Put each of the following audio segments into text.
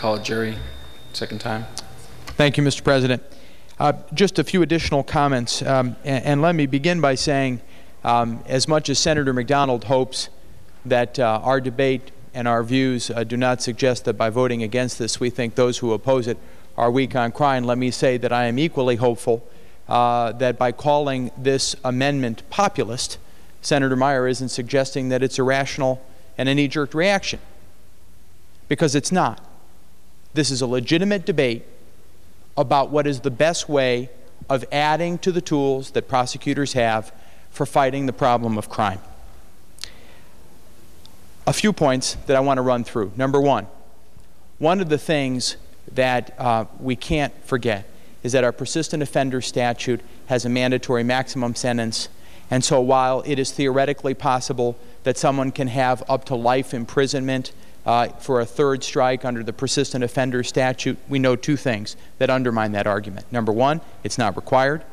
Caligiuri, second time. Thank you, Mr. President. Just a few additional comments, and let me begin by saying, as much as Senator McDonald hopes that our debate and our views do not suggest that by voting against this we think those who oppose it are weak on crime, let me say that I am equally hopeful that by calling this amendment populist, Senator Meyer isn't suggesting that it's irrational and a knee-jerk reaction, because it's not. This is a legitimate debate about what is the best way of adding to the tools that prosecutors have for fighting the problem of crime. A few points that I want to run through. Number one of the things that we can't forget is that our persistent offender statute has a mandatory maximum sentence, and so while it is theoretically possible that someone can have up to life imprisonment for a third strike under the persistent offender statute, we know two things that undermine that argument. Number one, it's not required,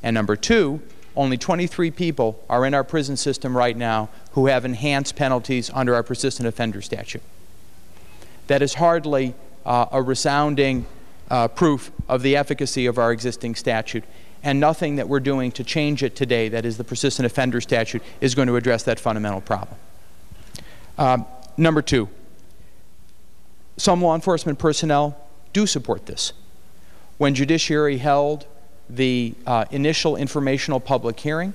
and number two, only 23 people are in our prison system right now who have enhanced penalties under our persistent offender statute. That is hardly a resounding proof of the efficacy of our existing statute, and nothing that we're doing to change it today, that is the persistent offender statute, is going to address that fundamental problem. Number two, some law enforcement personnel do support this. When Judiciary held the initial informational public hearing,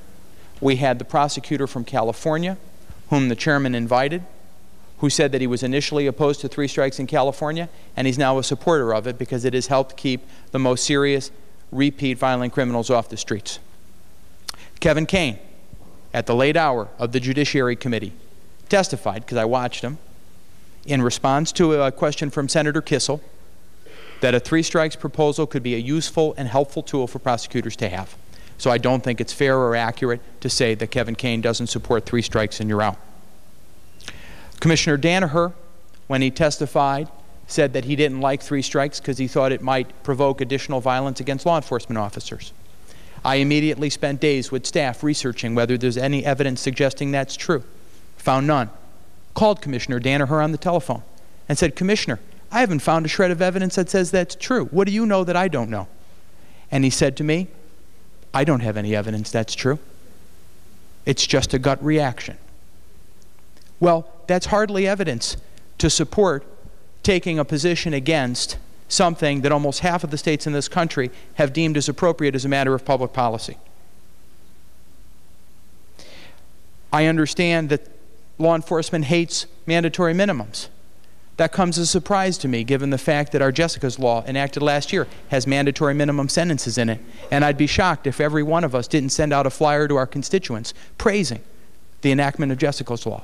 we had the prosecutor from California, whom the chairman invited, who said that he was initially opposed to 3 strikes in California, and he's now a supporter of it because it has helped keep the most serious repeat violent criminals off the streets. Kevin Kane, at the late hour of the Judiciary Committee, testified, because I watched him, in response to a question from Senator Kissel, that a 3 strikes proposal could be a useful and helpful tool for prosecutors to have. So I don't think it's fair or accurate to say that Kevin Kane doesn't support 3 strikes and you're out. Commissioner Danaher, when he testified, said that he didn't like 3 strikes because he thought it might provoke additional violence against law enforcement officers. I immediately spent days with staff researching whether there's any evidence suggesting that's true. Found none. Called Commissioner Danaher on the telephone and said, "Commissioner, I haven't found a shred of evidence that says that's true. What do you know that I don't know?" And he said to me, "I don't have any evidence that's true. It's just a gut reaction." Well, that's hardly evidence to support taking a position against something that almost half of the states in this country have deemed as appropriate as a matter of public policy. I understand that law enforcement hates mandatory minimums. That comes as a surprise to me, given the fact that our Jessica's law, enacted last year, has mandatory minimum sentences in it. And I'd be shocked if every one of us didn't send out a flyer to our constituents praising the enactment of Jessica's law,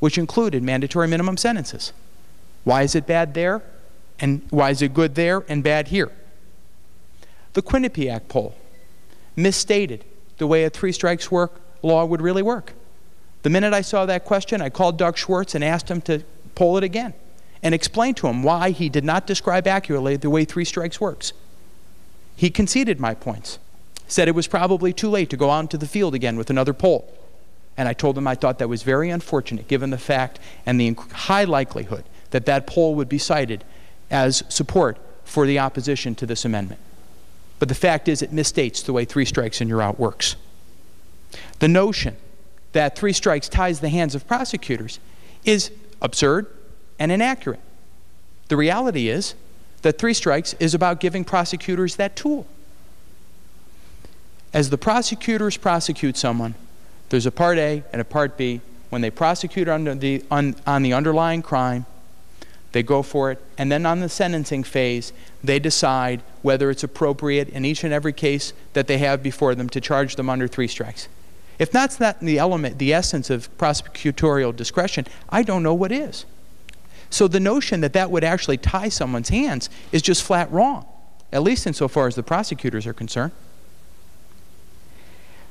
which included mandatory minimum sentences. Why is it bad there? And why is it good there and bad here? The Quinnipiac poll misstated the way a 3 strikes law would really work. The minute I saw that question, I called Doug Schwartz and asked him to poll it again and explain to him why he did not describe accurately the way 3 strikes works. He conceded my points, said it was probably too late to go out into the field again with another poll. And I told him I thought that was very unfortunate, given the fact and the high likelihood that that poll would be cited as support for the opposition to this amendment. But the fact is, it misstates the way 3 strikes and you're out works. The notion that 3 strikes ties the hands of prosecutors is absurd and inaccurate. The reality is that 3 strikes is about giving prosecutors that tool. As the prosecutors prosecute someone, there's a Part A and a Part B. When they prosecute on the underlying crime, they go for it, and then on the sentencing phase, they decide whether it's appropriate in each and every case that they have before them to charge them under 3 strikes. If that's not the essence of prosecutorial discretion, I don't know what is. So the notion that that would actually tie someone's hands is just flat wrong, at least insofar as the prosecutors are concerned.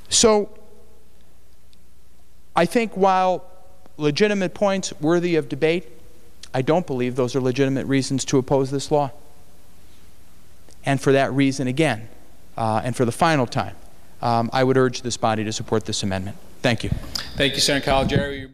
So I think while legitimate points worthy of debate, I don't believe those are legitimate reasons to oppose this law. And for that reason, again, and for the final time, I would urge this body to support this amendment. Thank you. Thank you, Senator Caligiuri.